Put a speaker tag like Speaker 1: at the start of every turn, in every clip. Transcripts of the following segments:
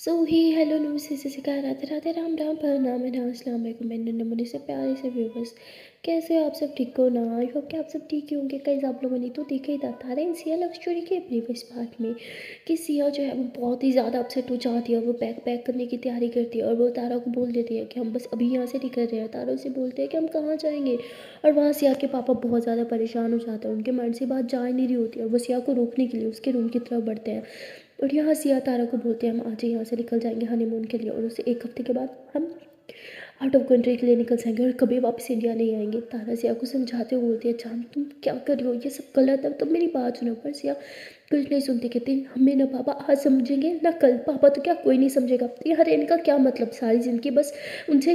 Speaker 1: सो ही hello नमस्ते सत श्री अकाल राधे राधे राम राम प्रणाम अस्सलाम वालेकुम मेरे नंबर से प्यारे से व्यूवर्स। कैसे हो आप सब? ठीक हो ना? आई होप कि आप सब ठीक ही होंगे। कई आप लोगों ने तो देखा ही था इन सिया लव स्टोरी के प्रीवियस पार्ट में कि सिया जो है वो बहुत ही ज़्यादा अपसेट हो जाती है और वो बैग पैक करने की तैयारी करती है और वो तारा को बोल देती है कि हम बस अभी यहाँ से निकल रहे हैं। तारा उसे बोलते हैं कि हम कहाँ जाएंगे और वहाँ सिया के पापा बहुत ज़्यादा परेशान हो जाते हैं। उनके मन से बात जा ही नहीं रही होती है और वो सिया को रोकने के लिए उसके रूम की तरफ बढ़ते हैं और यहाँ सिया तारा को बोलते हैं हम आज ही यहाँ से निकल जाएंगे हनीमून के लिए और उससे एक हफ्ते के बाद हम आउट ऑफ कंट्री के लिए निकल जाएंगे और कभी वापस इंडिया नहीं आएंगे। तारा सिया को समझाते हुए बोलती है जान तुम क्या कर रहे हो, ये सब गलत है, तुम मेरी बात सुनो। पर सिया कुछ नहीं सुनती, कहती हमें ना पापा आज समझेंगे ना कल। पापा तो क्या कोई नहीं समझेगा। यार इनका क्या मतलब, सारी ज़िंदगी बस उनसे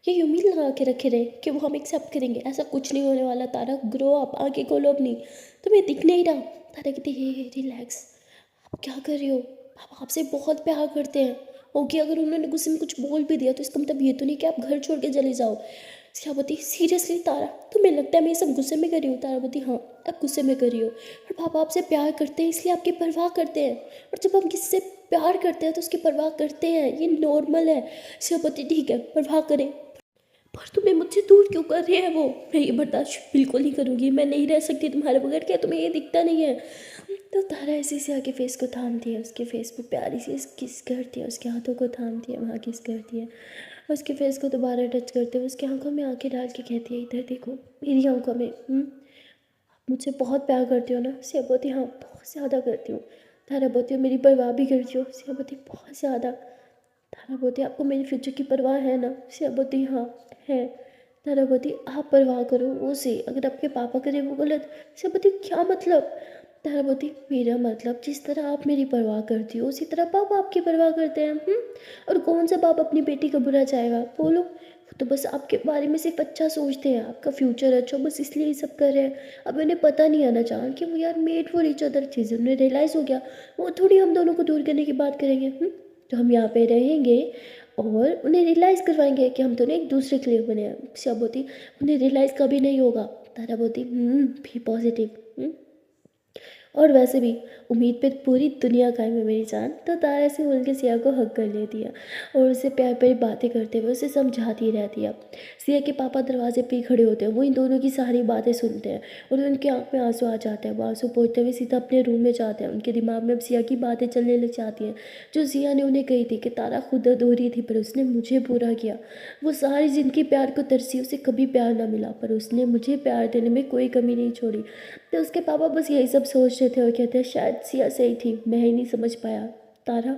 Speaker 1: ये उम्मीद लगा के रखे रहे कि वो हम एक्सेप्ट करेंगे। ऐसा कुछ नहीं होने वाला। तारा ग्रो अप, आगे खोलो अपनी, तुम्हें दिख नहीं रहा। तारा कहती है रिलैक्स, आप क्या कर रहे हो, पापा आपसे बहुत प्यार करते हैं। ओके अगर उन्होंने गुस्से में कुछ बोल भी दिया तो इसका मतलब ये तो नहीं कि आप घर छोड़ के चले जाओ। श्रावती सीरियसली तारा तुम्हें लगता है मैं ये सब गुस्से में कर रही हूँ? तारावती हाँ आप गुस्से में कर रही हो, और पापा आपसे प्यार करते हैं इसलिए आपकी परवाह करते हैं, और जब हम किसी से प्यार करते हैं तो उसकी परवाह करते हैं, ये नॉर्मल है। श्रावती ठीक है परवाह करें, पर तुम्हें मुझसे दूर क्यों कर रहे हैं वो? मैं ये बर्दाश्त बिल्कुल नहीं करूँगी, मैं नहीं रह सकती तुम्हारे बगैर। क्या तुम्हें ये दिखता नहीं है? तो तारा ऐसे से आके फेस को थामती है, उसके फेस पे प्यारी सी किस करती है, उसके हाथों को थामती है, वहाँ किस करती है, उसके फेस को दोबारा टच करते हुए उसकी आंखों में आंखें डाल के कहती है इधर देखो मेरी आंखों में। आप मुझसे बहुत प्यार करती हो ना? सियाबती हाँ बहुत ज़्यादा करती हूँ। तारा बोती हो मेरी परवाह भी करती हो? सियाबती बहुत ज़्यादा। तारा बोती आपको मेरे फ्यूचर की परवाह है ना? सियाबती हाँ है। तारा बोती आप परवाह करो वो से, अगर आपके पापा करे वो गलत। सियाबती क्या मतलब? तारा बोती मेरा मतलब जिस तरह आप मेरी परवाह करती हो उसी तरह पापा आपकी परवाह करते हैं। और कौन सा बाप अपनी बेटी का बुरा चाहेगा बोलो? वो तो बस आपके बारे में सिर्फ अच्छा सोचते हैं, आपका फ्यूचर अच्छा हो बस इसलिए ये सब कर रहे हैं। अब उन्हें पता नहीं आना चाह कि वो यार मेड फॉर ईच अदर चीज़, उन्हें रियलाइज़ हो गया। वो थोड़ी हम दोनों को दूर करने की बात करेंगे। तो हम यहाँ पे रहेंगे और उन्हें रियलाइज़ करवाएंगे कि हम दोनों एक दूसरे के लिए बने हैं। सब होती उन्हें रियलाइज़ कभी नहीं होगा। तारा बोती बी पॉजिटिव। और वैसे भी उम्मीद पे पूरी दुनिया कायम है मेरी जान। तो तारा से बोल के सिया को हक कर लेती है और उसे प्यार प्यारी बातें करते हुए उसे समझाती रहती है। सिया के पापा दरवाजे पे ही खड़े होते हैं, वो इन दोनों की सारी बातें सुनते हैं और उनकी आँख में आंसू आ जाते हैं। वो आंसू पोंछते हुए सीधा अपने रूम में जाते हैं। उनके दिमाग में अब सिया की बातें चलने लग जाती हैं, जो सिया ने उन्हें कही थी कि तारा खुद अधूरी थी पर उसने मुझे पूरा किया। वो सारी ज़िंदगी प्यार को तरसी, उसे कभी प्यार ना मिला पर उसने मुझे प्यार देने में कोई कमी नहीं छोड़ी। तो उसके पापा बस यही सब सोच रहे थे और कहते हैं शायद सिया सही थी, मैं ही नहीं समझ पाया। तारा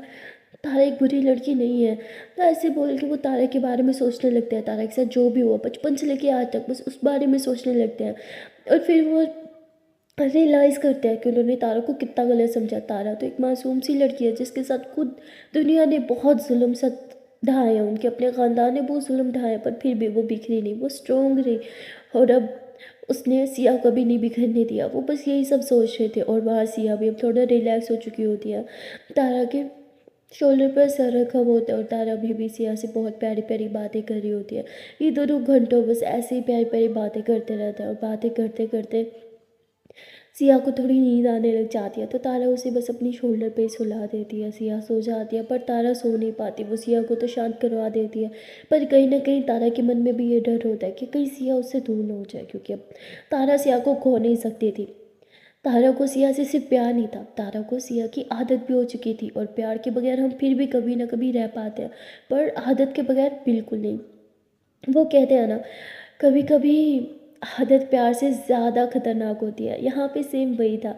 Speaker 1: तारा एक बुरी लड़की नहीं है। तो ऐसे बोल के वो तारा के बारे में सोचने लगते हैं, तारा के साथ जो भी हुआ बचपन से लेके आज तक बस उस बारे में सोचने लगते हैं। और फिर वो रियलाइज़ करते हैं कि उन्होंने तारा को कितना गलत समझा। तारा तो एक मासूम सी लड़की है जिसके साथ खुद दुनिया ने बहुत जुल्म सा ढाए हैं, उनके अपने ख़ानदान ने बहुत जुल्म ढाए पर फिर भी वो बिखरी नहीं, वो स्ट्रोंग रही। और अब उसने सिया को भी नहीं बिखरने दिया। वो बस यही सब सोच रहे थे और वहाँ सिया भी अब थोड़ा रिलैक्स हो चुकी होती है। तारा के शोल्डर पर सर रखा हुआ होता है और तारा भी सिया से बहुत प्यारी प्यारी बातें कर रही होती है। ये दोनों घंटों बस ऐसे ही प्यारी प्यारी बातें करते रहते हैं और बातें करते करते सिया को थोड़ी नींद आने लग जाती है। तो तारा उसे बस अपनी शोल्डर पे सुला देती है, सिया सो जाती है। पर तारा सो नहीं पाती, वो सिया को तो शांत करवा देती है पर कहीं ना कहीं तारा के मन में भी ये डर होता है कि कहीं सिया उससे दूर ना हो जाए, क्योंकि अब तारा सिया को खो नहीं सकती थी। तारा को सिया से सिर्फ प्यार नहीं था, तारा को सिया की आदत भी हो चुकी थी और प्यार के बगैर हम फिर भी कभी ना कभी रह पाते हैं पर आदत के बगैर बिल्कुल नहीं। वो कहते हैं ना कभी कभी आदत प्यार से ज़्यादा खतरनाक होती है, यहाँ पे सेम वही था।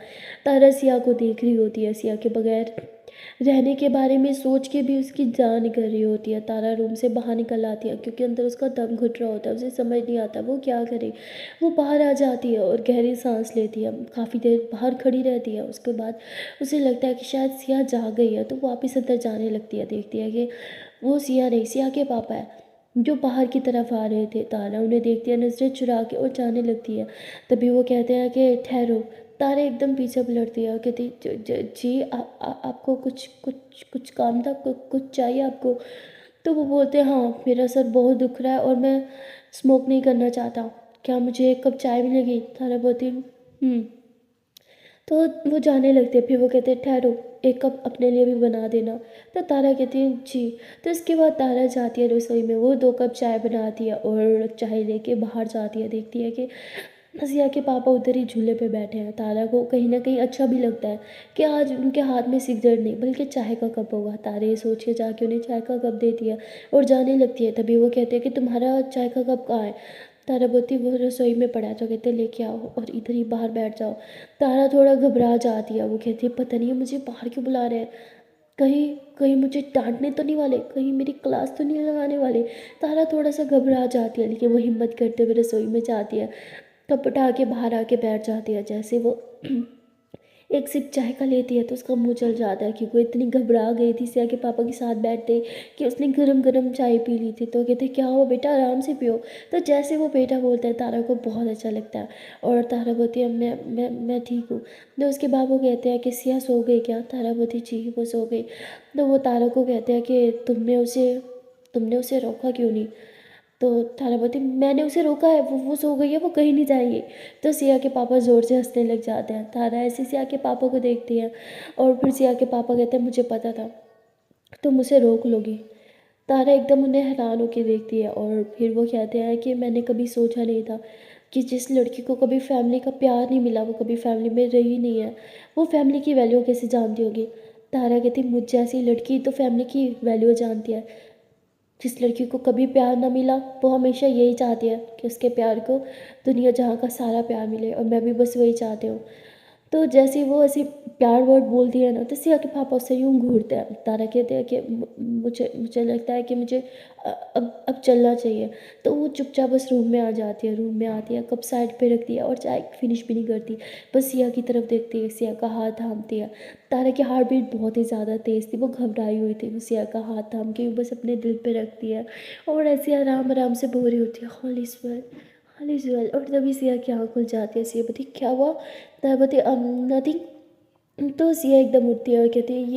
Speaker 1: तारा सिया को देख रही होती है, सिया के बगैर रहने के बारे में सोच के भी उसकी जान निकल रही होती है। तारा रूम से बाहर निकल आती है क्योंकि अंदर उसका दम घुट रहा होता है, उसे समझ नहीं आता वो क्या करे। वो बाहर आ जाती है और गहरी सांस लेती है, काफ़ी देर बाहर खड़ी रहती है। उसके बाद उसे लगता है कि शायद सिया जाग गई है तो वो वापस अंदर जाने लगती है। देखती है कि वो सिया नहीं, सिया के पापा है जो बाहर की तरफ आ रहे थे। तारा उन्हें देखती है नजरें चुरा के और जाने लगती है। तभी वो कहते हैं कि ठहरो। तारा एकदम पीछे पलटती है और कहती जी आपको कुछ कुछ कुछ काम था, कुछ चाहिए आपको? तो वो बोलते हैं हाँ मेरा सर बहुत दुख रहा है और मैं स्मोक नहीं करना चाहता, क्या मुझे एक कप चाय मिलेगी? तारा बोलती तो वो जाने लगते हैं। फिर वो कहते हैं ठहरो, एक कप अपने लिए भी बना देना। तो तारा कहती है जी। तो इसके बाद तारा जाती है रसोई में, वो 2 कप चाय बनाती है और चाय लेके बाहर जाती है, देखती है कि सिया के पापा उधर ही झूले पे बैठे हैं। तारा को कहीं ना कहीं अच्छा भी लगता है कि आज उनके हाथ में सिगरेट नहीं बल्कि चाय का कप होगा। तारा ये सोच के जाके उन्हें चाय का कप देती है और जाने लगती है। तभी वो कहते हैं कि तुम्हारा चाय का कप कहाँ है। तारा बोलती वो रसोई में पड़ा है। तो कहते लेके आओ और इधर ही बाहर बैठ जाओ। तारा थोड़ा घबरा जाती है, वो कहती है पता नहीं मुझे बाहर क्यों बुला रहे हैं, कहीं कहीं मुझे डांटने तो नहीं वाले, कहीं मेरी क्लास तो नहीं लगाने वाले। तारा थोड़ा सा घबरा जाती है, लेकिन वो हिम्मत करते हुए रसोई में जाती है। कप उठा के बाहर आके बैठ जाती है। जैसे वो एक सिप चाय का लेती है तो उसका मुंह जल जाता है, क्योंकि वो इतनी घबरा गई थी सिया के पापा के साथ बैठते कि उसने गरम गरम चाय पी ली थी। तो कहते क्या हुआ बेटा, आराम से पियो। तो जैसे वो बेटा बोलता है तारा को बहुत अच्छा लगता है और तारा बोलती है मैं ठीक हूँ। तो उसके बाद वो कहते हैं कि सिया सो गई क्या। तारा बोलती जी वो सो गई। तो वो तारा को कहते हैं कि तुमने उसे रोका क्यों नहीं। तो तारा बोलती मैंने उसे रोका है, वो सो गई है, वो कहीं नहीं जाएगी। तो सिया के पापा ज़ोर से हंसने लग जाते हैं। तारा ऐसे सिया के पापा को देखती है और फिर सिया के पापा कहते हैं मुझे पता था तुम उसे रोक लोगी। तारा एकदम उन्हें हैरान होकर देखती है और फिर वो कहते हैं कि मैंने कभी सोचा नहीं था कि जिस लड़की को कभी फैमिली का प्यार नहीं मिला वो कभी फैमिली में रही नहीं है, वो फैमिली की वैल्यू कैसे जानती होगी। तारा कहती मुझ जैसी लड़की तो फैमिली की वैल्यू जानती है। जिस लड़की को कभी प्यार ना मिला वो हमेशा यही चाहती है कि उसके प्यार को दुनिया जहाँ का सारा प्यार मिले, और मैं भी बस वही चाहती हूँ। तो जैसे वो ऐसे प्यार वर्ड बोलती है ना तो सिया के पापा उससे यूँ घूरते हैं। तारा कहते हैं कि मुझे मुझे लगता है कि मुझे अब चलना चाहिए। तो वो चुपचाप बस रूम में आ जाती है, रूम में आती है, कप साइड पे रखती है और चाय फिनिश भी नहीं करती, बस सिया की तरफ देखती है, सिया का हाथ थामती है। तारा की हार्ट बीट बहुत ही ज़्यादा तेज़ थी, वो घबराई हुई थी, वो सिया का हाथ थाम के बस अपने दिल पे रखती है और ऐसे आराम आराम से बोल रही होती है हॉली स्वेल हॉली स्वेल। और तभी सिया की आँख खुल जाती है। सिया बोलती क्या हुआ। तारा बोलती नथिंग। तो सिया एकदम उठती है और कहती है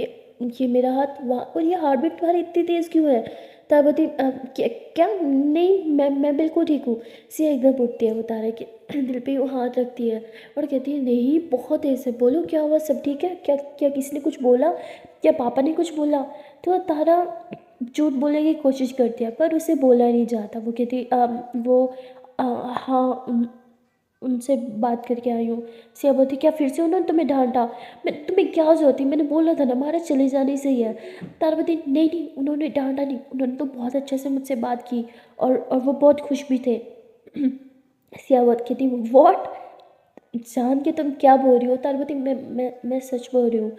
Speaker 1: ये मेरा हाथ वहाँ, और ये हार्ट बीट तुम्हारी इतनी तेज़ क्यों है। तारा बोलती क्या क्या नहीं मैं बिल्कुल ठीक हूँ। सिया एकदम उठती है, वो तारा के दिल पे वो हाथ रखती है और कहती है नहीं बहुत तेज़ है, बोलो क्या हुआ, सब ठीक है क्या, क्या किसी ने कुछ बोला, क्या पापा ने कुछ बोला। तो तारा झूठ बोलने की कोशिश करती है पर उसे बोला नहीं जाता। वो कहती वो हाँ उनसे बात करके आई हूँ। सिया बोलती क्या फिर से उन्होंने तुम्हें डांटा, मैं तुम्हें क्या जरूरत थी, मैंने बोला था ना हमारा चले जाने से ही है। तारावती नहीं नहीं उन्होंने डांटा नहीं, उन्होंने तो बहुत अच्छे से मुझसे बात की और वो बहुत खुश भी थे। सियावत कहती वॉट, जान के तुम क्या बोल रही हो। तारवती मैं सच बोल रही हूँ।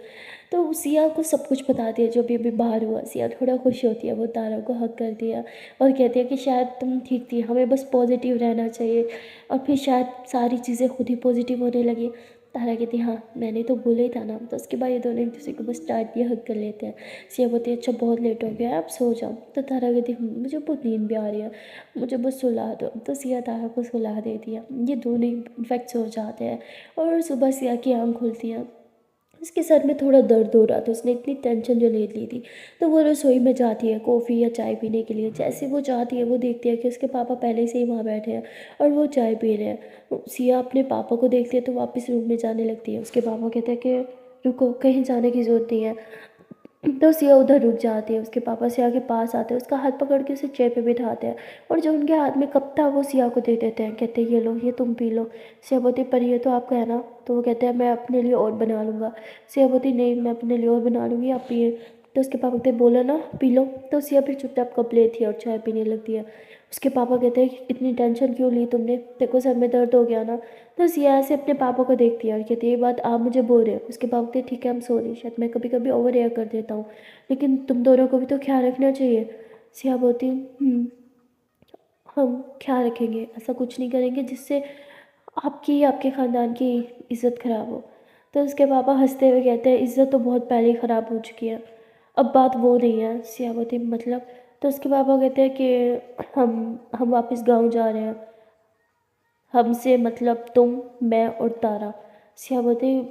Speaker 1: तो सिया को सब कुछ बताती है जो भी अभी बाहर हुआ। सिया थोड़ा खुश होती है, वो तारा को हक करती है और कहती है कि शायद तुम ठीक थी, हमें बस पॉजिटिव रहना चाहिए, और फिर शायद सारी चीज़ें खुद ही पॉजिटिव होने लगी। तारा कहती है हाँ मैंने तो बोला ही था ना। तो उसके बाद ये दोनों एक दूसरे को बस डांट दिया, हक कर लेते हैं। सिया बोलती है अच्छा बहुत लेट हो गया है, अब सो जाओ। तो तारा कहती है मुझे बहुत नींद भी आ रही है, मुझे बस सुला दो। तो सिया तारा को सुला देती है, ये दोनों इन्फेक्ट सो जाते हैं। और सुबह सिया की आँख खुलती है, उसके सर में थोड़ा दर्द हो रहा था, उसने इतनी टेंशन जो ले ली थी। तो वो रसोई में जाती है कॉफ़ी या चाय पीने के लिए। जैसे वो जाती है वो देखती है कि उसके पापा पहले से ही वहाँ बैठे हैं और वो चाय पी रहे हैं। सिया अपने पापा को देखती है तो वापस रूम में जाने लगती है। उसके पापा कहते हैं कि रुको, कहीं जाने की ज़रूरत नहीं है। तो सिया उधर रुक जाती है। उसके पापा सिया के पास आते हैं, उसका हाथ पकड़ के उसे चेयर पे बिठाते हैं और जो उनके हाथ में कप था वो सिया को दे देते हैं। कहते हैं ये लो, ये तुम पी लो। सिया बोती पर ये तो आपका है ना। तो वो कहते हैं मैं अपने लिए और बना लूँगा। सिया बोती नहीं मैं अपने लिए और बना लूँगी, आप पिए। तो उसके पापा कहते बोला ना पी लो। तो सिया फिर चुपचाप कप लेती है और चाय पीने लगती है। उसके पापा कहते हैं इतनी टेंशन क्यों ली तुमने, देखो सर में दर्द हो गया ना। तो सिया से अपने पापा को देखती है और कहती है ये बात आप मुझे बोल रहे हो। उसके पापा कहते ठीक है, हम सॉरी, शायद मैं कभी कभी ओवर रिएक्ट कर देता हूँ, लेकिन तुम दोनों को भी तो ख्याल रखना चाहिए। सिया बोलती हम ख्याल रखेंगे, ऐसा कुछ नहीं करेंगे जिससे आपकी या आपके ख़ानदान की इज़्ज़त ख़राब हो। तो उसके पापा हंसते हुए कहते हैं इज़्ज़त तो बहुत पहले ही ख़राब हो चुकी है, अब बात वो नहीं है। सिया बोलती मतलब। तो उसके पापा कहते हैं कि हम वापस गांव जा रहे हैं, हमसे मतलब तुम, मैं और तारा। सिया बोलते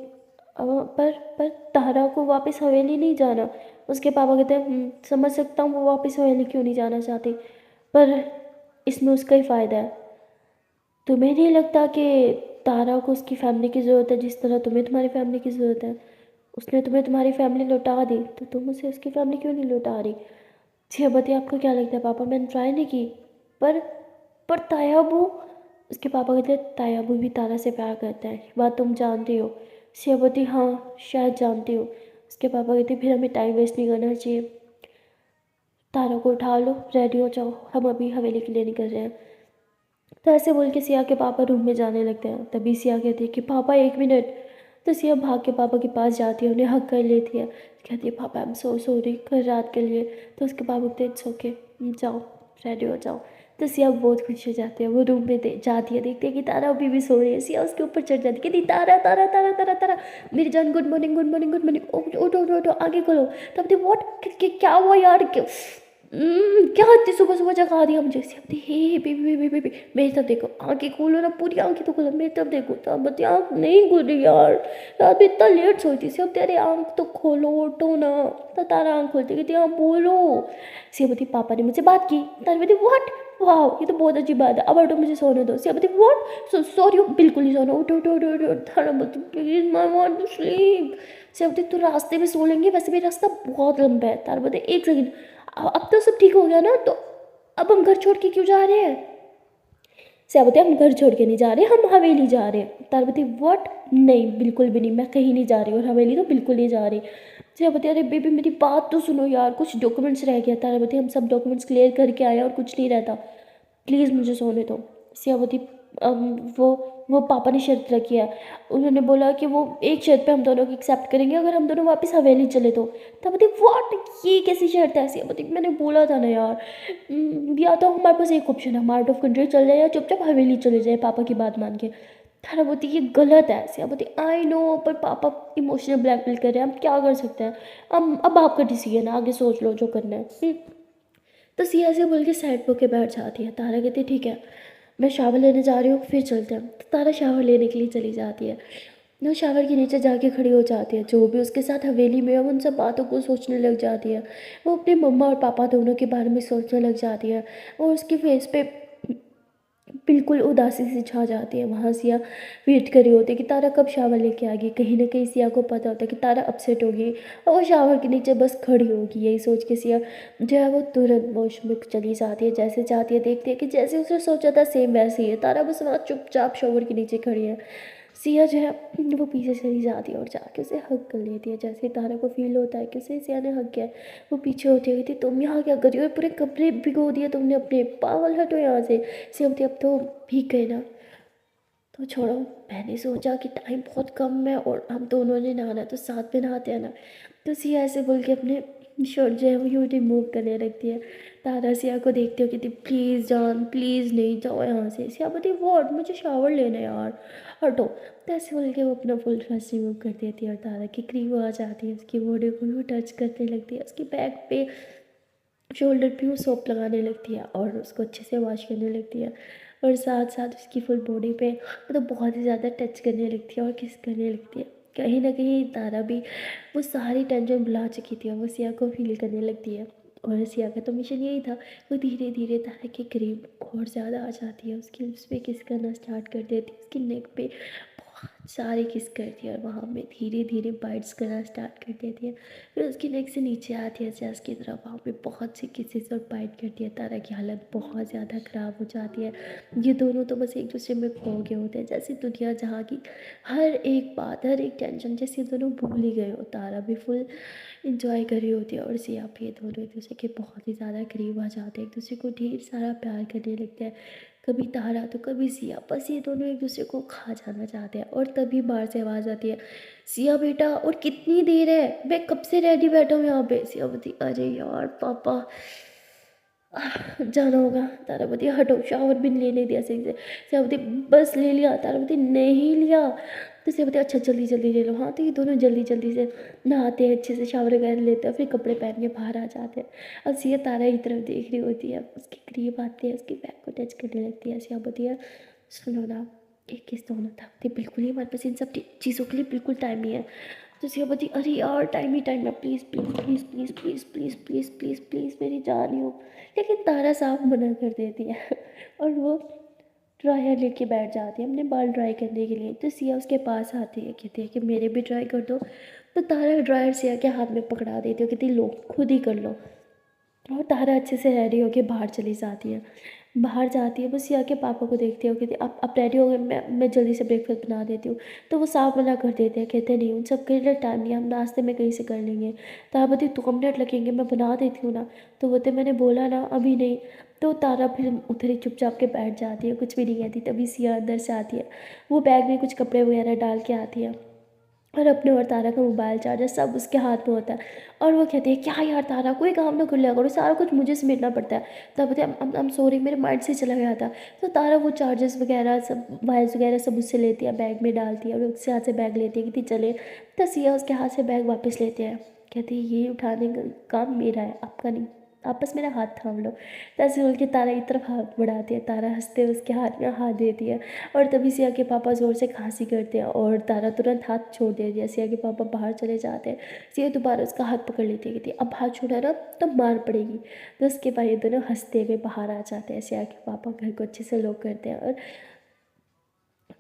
Speaker 1: पर तारा को वापस हवेली नहीं जाना। उसके पापा कहते हैं समझ सकता हूँ वो वापस हवेली क्यों नहीं जाना चाहती, पर इसमें उसका ही फ़ायदा है। तुम्हें नहीं लगता कि तारा को उसकी फैमिली की ज़रूरत है जिस तरह तुम्हें तुम्हारी फैमिली की ज़रूरत है। उसने तुम्हें तुम्हारी फैमिली लौटा दी तो तुम उसे उसकी फैमिली क्यों नहीं लौटा रही? छियाबती आपको क्या लगता है पापा मैंने ट्राई नहीं की? पर पर तायाबू, उसके पापा कहते हैं तायाबू भी तारा से प्यार करता है, ये बात तुम जानती हो? छियाबती हाँ शायद जानती हो। उसके पापा कहते फिर हमें टाइम वेस्ट नहीं करना चाहिए, तारा को उठा लो रेडी हो जाओ, हम अभी हवेली के लिए निकल रहे हैं। तो ऐसे बोल के सिया के पापा रूम में जाने लगते हैं। तभी सिया कहती है कि पापा 1 मिनट। तो सिया भाग के पापा के पास जाती है, उन्हें हक कर लेती है, कहती है पापा आई एम सो सॉरी कल रात के लिए। तो उसके पापा कहते हैं इट्स ओके, जाओ रेडी हो जाओ। तो सिया बहुत खुश हो जाती है, वो रूम में जाती है, देखती है कि तारा अभी भी सो रही है। सिया उसके ऊपर चढ़ जाती है, कहती तारा तारा तारा तारा तारा मेरी जान good morning good morning good morning, उठो उठो उठो आगे खोलो। तब देखो व्हाट क्या हुआ यार, क्या इतनी सुबह सुबह जगा दिया मुझे? हे बेबी बेबी बेबी मेरी तरफ देखो, आंखें खोलो ना, पूरी आंखें तो खोलो, मेरी तरफ देखो। तो अब आँख नहीं खुल रही यार, रात में इतना लेट सोई थी। सिर्फ तेरे आँख तो खोलो, उठो ना। तो तारा आँख खोलती कहती हाँ बोलो। सियाबती पापा ने मुझसे बात की। तारा बोलती व्हाट, वाह ये तो बहुत अच्छी बात है, अब उठो मुझे सोने दो। सियाबती व्हाट, सॉरी बिल्कुल नहीं सोना, उठो उठो उठो उठो। तारा बोलती please my want to sleep. सियाबती तू रास्ते में सो लेंगे, वैसे भी रास्ता बहुत लंबा है। तारा बोलते 1 सेकेंड, अब तो सब ठीक हो गया ना, तो अब हम घर छोड़ के क्यों जा रहे हैं? सयाबती हम घर छोड़ के नहीं जा रहे, हम हवेली जा रहे हैं। तारबती व्हाट, नहीं बिल्कुल भी नहीं, मैं कहीं नहीं जा रही और हवेली तो बिल्कुल नहीं जा रही। सयाबती अरे बेबी मेरी बात तो सुनो यार, कुछ डॉक्यूमेंट्स रह गया। तारबती हम सब डॉक्यूमेंट्स क्लियर करके आए और कुछ नहीं रहता, प्लीज़ मुझे सोने दो। सियावती वो पापा ने शर्त रखी है, उन्होंने बोला कि वो एक शर्त पे हम दोनों को एक्सेप्ट करेंगे, अगर हम दोनों वापस हवेली चले तो। तब बोलती व्हाट, ये कैसी शर्त है? सियावती मैंने बोला था ना यार, या तो हमारे पास एक ऑप्शन है, हम आउट ऑफ कंट्री चल जाए या चुपचाप हवेली चले जाए पापा की बात मान के। थारा बोलती ये गलत है। सियावती आई नो, पर पापा इमोशनल ब्लैकमेल कर रहे हैं, हम क्या कर सकते हैं? अब आपका डिसीजन है, आगे सोच लो जो करना है। तो सिया से बोल के साइड पे के बैठ जाती है। तारा कहती है ठीक है मैं शावर लेने जा रही हूँ, फिर चलते हैं। तो तारा शावर लेने के लिए चली जाती है। वो शावर के नीचे जाके खड़ी हो जाती है, जो भी उसके साथ हवेली में है उन सब बातों को सोचने लग जाती है। वो अपने मम्मा और पापा दोनों के बारे में सोचने लग जाती है, और उसके फेस पे बिल्कुल उदासी सी छा जाती है। वहाँ सिया वेट कर रही होती है कि तारा कब शावर लेके आ गई। कहीं ना कहीं सिया को पता होता है कि तारा अपसेट होगी और वो शावर के नीचे बस खड़ी होगी। यही सोच के सिया जो है वो तुरंत वॉशरूम में चली जाती है। जैसे जाती है देखती है कि जैसे उसने सोचा था सेम वैसे ही है, तारा बस वहाँ चुपचाप शावर के नीचे खड़ी है। सिया जो है वो पीछे चली जाती है और जाके उसे हग कर लेती है। जैसे ही तारा को फील होता है कि उसे सिया ने हग किया है, वो पीछे होती है, कहती तुम यहाँ क्या कर रही हो, पूरे कपड़े भिगो दिए तुमने अपने, पागल हटो यहाँ से। सिया बोलती अब तो भीग गए ना, तो छोड़ो, मैंने सोचा कि टाइम बहुत कम है और हम दोनों ने नहाना है तो साथ में नहाते हैं ना। तो सिया ऐसे बोल के अपने शर्ट जो है वो यूँ रिमूव करने लगती है। तारा सिया को देखते हो कहती प्लीज़ जान प्लीज़ नहीं जाओ यहाँ से। सिया बोलती वॉट, मुझे शावर लेना है यार, हटो। तो ऐसे बोल के वो अपना फुल ड्रेस रिमूव कर देती है और तारा की क्रीम आ जाती है, उसकी बॉडी को वो टच करने लगती है, उसकी बैक पे शोल्डर पे वो सोप लगाने लगती है और उसको अच्छे से वॉश करने लगती है, और साथ साथ उसकी फुल बॉडी पे मतलब बहुत ही ज़्यादा टच करने लगती है और किस करने लगती है। कहीं ना कहीं तारा भी वो सारी टेंशन भुला चुकी थी और वो सिया को फील करने लगती है। और सिया का तो मिशन यही था, वो धीरे धीरे तारा के करीब और ज़्यादा आ जाती है, उसकी लिप्स पे किस करना स्टार्ट कर देती है, उसकी नेक पे बहुत सारे किस करती है और वहाँ में धीरे धीरे बाइट्स करना स्टार्ट कर देती है। फिर उसकी नेक से नीचे आती है चेस्ट की तरफ, वहाँ पे बहुत सी किसेस और बाइट करती है। तारा की हालत बहुत ज़्यादा ख़राब हो जाती है। ये दोनों तो बस एक दूसरे में खो गए होते हैं, जैसे दुनिया जहाँ की हर एक बात हर एक टेंशन जैसे दोनों भूल ही गए हो। तारा भी फुल इंजॉय कर रही होती है और सिया भी, ये दोनों एक दूसरे के बहुत ही ज़्यादा करीब आ जाते हैं, एक दूसरे को ढेर सारा प्यार करने लगते हैं। कभी तारा तो कभी सिया, बस ये दोनों एक दूसरे को खा जाना चाहते हैं। और तभी बाहर से आवाज़ आती है सिया बेटा और कितनी देर है, मैं कब से रेडी बैठा हूँ यहाँ पे। सिया बोलती अरे यार पापा जाना होगा। तारावती हटो, शावर भी नहीं लेने दिया सही से। सियावती बस ले लिया, तारावती नहीं लिया। तो सियावती अच्छा जल्दी जल्दी ले लो। हाँ तो ये दोनों जल्दी जल्दी से नहाते हैं, अच्छे से शावर वगैरह लेते हैं, फिर कपड़े पहन के बाहर आ जाते हैं। अब सिया तारा की तरफ देख रही होती है, उसके करीब आती है, उसकी बैक को टच करने लगती है। सिया बोलती है सुनो ना, एक किस दोनों था तो बिल्कुल ही हमारे पास इन सब चीज़ों के लिए बिल्कुल टाइम नहीं है। तो सिया बोलती अरे यार टाइम ही टाइम है, please please please please please please please please please मेरी जा रही हो। लेकिन तारा साफ मना कर देती है और वो ड्रायर लेके बैठ जाती है अपने बाल ड्राई करने के लिए। तो सिया उसके पास आती है, कहती है कि मेरे भी ड्राई कर दो। तो तारा ड्रायर सिया के हाथ में पकड़ा देती है, कहती लो खुद ही कर लो। और तारा अच्छे से रेडी होके बाहर चली जाती है। बाहर जाती है, बस सिया के पापा को देखती है, वो कहती है आप रेडी हो गए, मैं जल्दी से ब्रेकफास्ट बना देती हूँ। तो वो साफ मना कर देते हैं, कहते नहीं उन सब के लिए टाइम नहीं है, हम नाश्ते में कहीं से कर लेंगे। तारा बोलती 2 मिनट लगेंगे, मैं बना देती हूँ ना। तो बोलते मैंने बोला ना अभी नहीं। तो तारा फिर उधर ही चुपचाप के बैठ जाती है, कुछ भी नहीं कहती। तभी सिया अंदर से आती है, वो बैग में कुछ कपड़े वगैरह डाल के आती है, और अपने और तारा का मोबाइल चार्जर सब उसके हाथ में होता है। और वो कहती है क्या यार तारा, कोई काम ना कर लिया करो, सारा कुछ मुझे समेटना पड़ता है। तब बोलते आई एम सॉरी, मेरे माइंड से चला गया था। तो तारा वो चार्जर्स वगैरह सब वायर्स वगैरह सब उससे लेती है, बैग में डालती है, और उससे हाथ से बैग लेती है कि चले। तो सिया उसके हाथ से बैग वापस लेते हैं, कहती है ये उठाने का काम मेरा है, आपका नहीं, आप बस मेरा हाथ थाम लो। तो ऐसे बोल के तारा की तरफ हाथ बढ़ाती है, तारा हंसते हुए उसके हाथ में हाथ देती है। और तभी सिया के पापा ज़ोर से खांसी करते हैं, और तारा तुरंत हाथ छोड़ देती है। सिया के पापा बाहर चले जाते हैं। सिया दोबारा उसका हाथ पकड़ लेती है, कहती है अब हाथ छोड़ा ना तो मार पड़ेगी। तो उसके बाद ये दोनों हंसते हुए बाहर आ जाते हैं। सिया के पापा घर को अच्छे से लॉक करते हैं और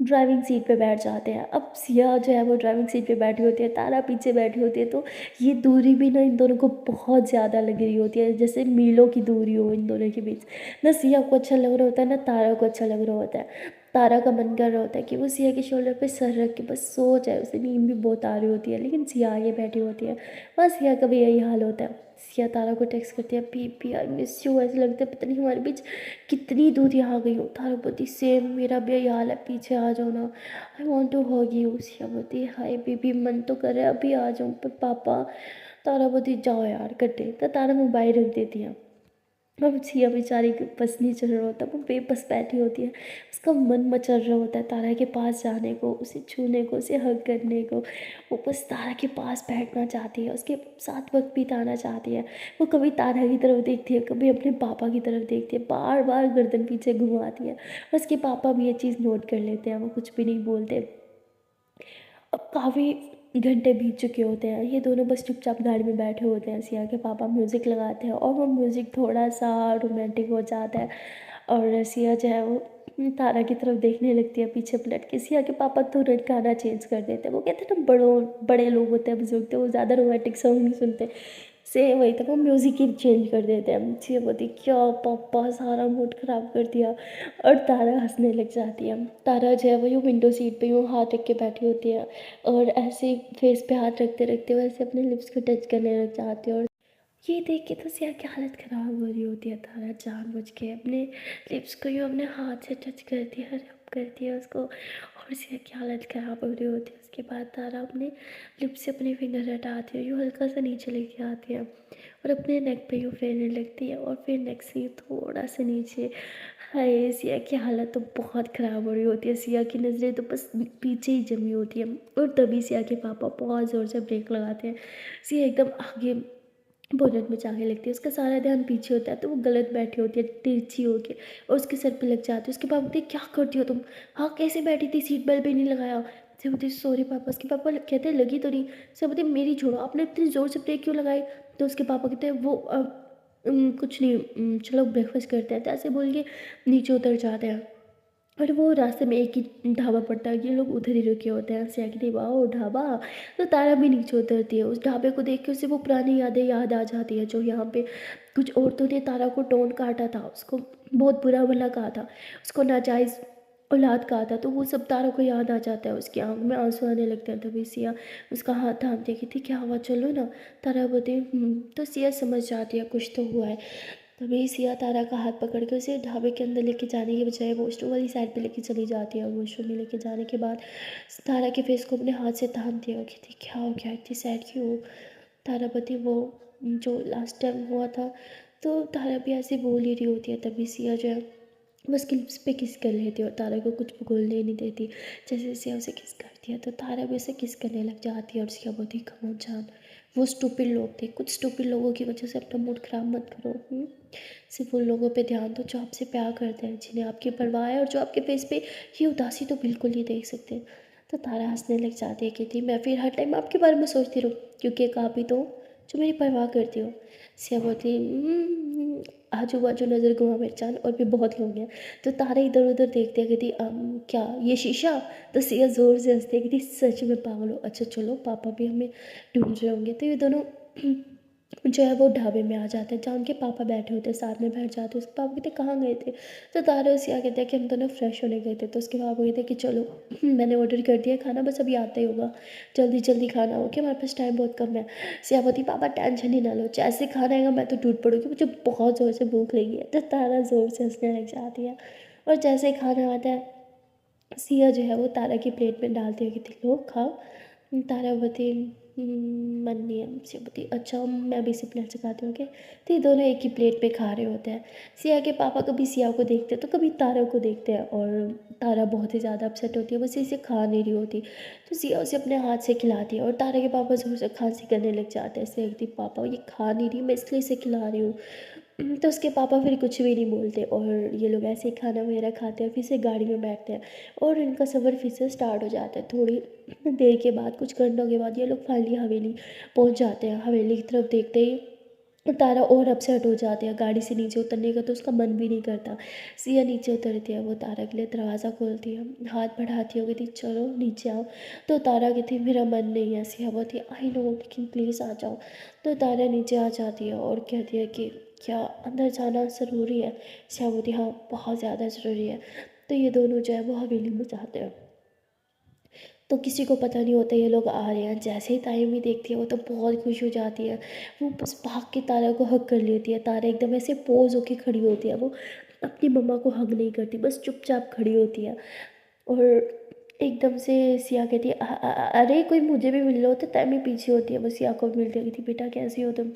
Speaker 1: ड्राइविंग सीट पे बैठ जाते हैं। अब सिया जो है वो ड्राइविंग सीट पे बैठी होती है, तारा पीछे बैठी होती है। तो ये दूरी भी ना इन दोनों को बहुत ज़्यादा लग रही होती है, जैसे मीलों की दूरी हो इन दोनों के बीच। ना सिया को अच्छा लग रहा होता है, ना तारा को अच्छा लग रहा होता है। तारा का मन कर रहा होता है कि वो सिया के शोल्डर पे सर रख के बस सो जाए, उसे नींद भी बहुत आ रही होती है, लेकिन सिया आगे बैठी होती है। बस सिया का भी यही हाल होता है। सिया तारा को टेक्स्ट करती है पी आई मिस यू, ऐसे लगता है पता नहीं हमारे बीच कितनी दूरी आ गई हो। तारा बोलती सेम मेरा भी यही हाल है, पीछे आ जाओ ना, I want to hug you. Siya बोलती हाय बेबी, मन तो कर रहा है अभी आ जाऊँ पर पापा। तारा बोलती जाओ यार कटे। तो तारा मोबाइल रख देती है। अब सिया बेचारी के बस नहीं चल रहा होता, वो बेबस बैठी होती है। उसका मन मचल रहा होता है तारा के पास जाने को, उसे छूने को, उसे हग करने को। वो बस तारा के पास बैठना चाहती है, उसके साथ वक्त बिताना चाहती है। वो कभी तारा की तरफ देखती है, कभी अपने पापा की तरफ देखती है, बार बार गर्दन पीछे घुमाती है। और उसके पापा भी ये चीज़ नोट कर लेते हैं, वो कुछ भी नहीं बोलते। अब काफ़ी घंटे बीत चुके होते हैं, ये दोनों बस चुपचाप गाड़ी में बैठे होते हैं। सिया के पापा म्यूज़िक लगाते हैं, और वो म्यूज़िक थोड़ा सा रोमांटिक हो जाता है। और सिया जो है वो तारा की तरफ देखने लगती है पीछे पलट के। सिया के पापा तुरंत गाना चेंज कर देते हैं, वो कहते हैं ना बड़े लोग होते हैं, बुजुर्ग, तो वो ज़्यादा रोमांटिक सॉन्ग नहीं सुनते। सेम वही था, वो म्यूज़िक ही चेंज कर देते हैं। सिया बोलती क्या पापा सारा मूड ख़राब कर दिया। और तारा हंसने लग जाती है। तारा जो है वो यूँ विंडो सीट पे यूँ हाथ रख के बैठी होती है, और ऐसे फेस पे हाथ रखते रखते वैसे अपने लिप्स को टच करने लग जाती है। और ये देख के तो सिया की हालत ख़राब हो रही होती है। तारा जानबूझ के अपने लिप्स को यूँ अपने हाथ से टच करती है, रब करती है उसको, और सिया की हालत ख़राब हो रही होती है। उसके बाद तारा अपने लिप्स से अपने फिंगर हटाती है, यूँ हल्का सा नीचे लेके आती है, और अपने नेक पे यूँ फेरने लगती है, और फिर नेक से यूँ थोड़ा सा नीचे। हाय, सिया की हालत तो बहुत ख़राब हो रही होती है, सिया की नज़रें तो बस पीछे ही जमी होती है। और तभी सिया के पापा बहुत ज़ोर से ब्रेक लगाते हैं। सिया एकदम आगे बोनट में जाने लगती है, उसका सारा ध्यान पीछे होता है, तो वो गलत बैठी होती है तिरछी होके, और उसके सर पे लग जाती है। उसके पापा बोलते क्या करती हो तुम, हाँ कैसे बैठी थी, सीट बेल्ट भी नहीं लगाया। से बोलती सॉरी पापा। उसके पापा कहते हैं लगी तो नहीं। से बोलते मेरी छोड़ो, आपने इतनी ज़ोर से ब्रेक क्यों लगाई। तो उसके पापा कहते हैं वो कुछ नहीं, चलो ब्रेकफास्ट करते हैं। तो ऐसे बोल के नीचे उतर जाते हैं, और वो रास्ते में एक ही ढाबा पड़ता है, ये लोग उधर ही रुके होते हैं। सिया कहती वाह ढाबा। तो तारा भी नीचे उतरती है, उस ढाबे को देख के उसे वो पुरानी यादें याद आ जाती है, जो यहाँ पे कुछ औरतों ने तारा को टोन काटा था, उसको बहुत बुरा भला कहा था, उसको नाजायज़ औलाद कहा था। तो वो सब तारा को याद आ जाता है, उसकी आंख में आंसू आने लगते हैं। तभी सिया उसका हाथ थामती है, कहती क्या हुआ, चलो ना। तारा बोलती तो सिया समझ जाती है कुछ तो हुआ है। तभी सिया तारा का हाथ पकड़ के उसे ढाबे के अंदर लेके जाने के बजाय वॉशरूम वाली साइड पे लेके चली जाती है। वॉशरूम में लेके जाने के बाद तारा के फेस को अपने हाथ से थामती है, और कहती क्या हो गया, इतनी सैड क्यों हो। तारा पति वो जो लास्ट टाइम हुआ था। तो तारा भी ऐसे बोल ही रही होती है, तभी सिया जो है बस उसके लिप्स पे किस कर लेती है, और तारा को कुछ बोलने नहीं देती। जैसे सिया उसे किस करती है, तो तारा भी उसे किस करने लग जाती है, और सिया बोलती कम ऑन जान, वो स्टूपिड लोग थे, कुछ स्टूपिड लोगों की वजह से अपना मूड ख़राब मत करो। सिर्फ उन लोगों पे ध्यान दो जो आपसे प्यार करते हैं, जिन्हें आपकी परवाह है, और जो आपके फेस पे ये उदासी तो बिल्कुल नहीं देख सकते। तो तारा हंसने लग जाती है, कहती मैं फिर हर टाइम आपके बारे में सोचती रहूँ, क्योंकि एक आप ही तो जो मेरी परवाह करती हो। सिया बोलती आजू बाजू नज़र घुमा मेरे चांद, और भी बहुत लोग हैं। तो तारा इधर उधर देखते हैं, कहती क्या ये शीशा? तो सिया ज़ोर से हंसती है, कहती सच में पागल हो, अच्छा चलो पापा भी हमें ढूंढ रहे होंगे। तो ये दोनों जो है वो ढाबे में आ जाते हैं, जहाँ उनके पापा बैठे होते हैं, साथ में बैठ जाते हैं। उसके पापा कहते कहाँ गए थे? तो तारा और सिया कहते हैं कि हम दोनों फ्रेश होने गए थे। तो उसके पापा कहते हैं कि चलो मैंने ऑर्डर कर दिया खाना, बस अभी आता ही होगा, जल्दी जल्दी खाना हो कि हमारे पास टाइम बहुत कम है। सिया बोलती पापा टेंशन ही ना लो, जैसे खाना आएगा मैं तो टूट पड़ूंगी, मुझे बहुत ज़ोर से भूख लगी है। तो तारा ज़ोर से हंसने लग जाती है। और जैसे ही खाना आता है, सिया जो है वो तारा की प्लेट में डालती है, कहती लो खाओ। तारा बोलती मन नहीं है। सिया बोलती अच्छा मैं भी इसी प्लेट से खाती हूँ क्या? तो ये दोनों एक ही प्लेट पे खा रहे होते हैं। सिया के पापा कभी सिया को देखते हैं तो कभी तारा को देखते हैं, और तारा बहुत ही ज़्यादा अपसेट होती है, बस इसे खा नहीं रही होती। तो सिया उसे अपने हाथ से खिलाती है, और तारा के पापा ज़ोर से खांसी करने लग जाते हैं। सिया कहती पापा ये खा नहीं रही, मैं इसलिए इसे खिला रही हूँ। तो उसके पापा फिर कुछ भी नहीं बोलते, और ये लोग ऐसे ही खाना वगैरह खाते हैं, फिर से गाड़ी में बैठते हैं, और इनका सफ़र फिर से स्टार्ट हो जाता है। थोड़ी देर के बाद, कुछ घंटों के बाद, ये लोग फाइनली हवेली पहुंच जाते हैं। हवेली की तरफ देखते ही तारा और अपसेट हो जाती है, गाड़ी से नीचे उतरने का तो उसका मन भी नहीं करता। सिया नीचे उतरती है, वो तारा के लिए दरवाज़ा खोलती है, हाथ बढ़ाती हो, कहती चलो नीचे आओ। तो तारा कहती मेरा मन नहीं है। सिया बोलती आई नो लेकिन प्लीज़ आ जाओ। तो तारा नीचे आ जाती है और कहती है कि क्या अंदर जाना ज़रूरी है? सिया बोलती हाँ बहुत ज़्यादा ज़रूरी है। तो ये दोनों जो है वो हवेली में जाते हैं। तो किसी को पता नहीं होता ये लोग आ रहे हैं। जैसे ही तायमी देखती है वो तो बहुत खुश हो जाती है, वो बस भाग के तारा को हग कर लेती है। तारा एकदम ऐसे पोज होके खड़ी होती है, वो अपनी मम्मा को हग नहीं करती, बस चुपचाप खड़ी होती है। और एकदम से सिया कहती है अरे कोई मुझे भी मिल लो। तो तायमी पीछे होती है, बस सिया को मिलती है, कहती बेटा कैसी हो तुम?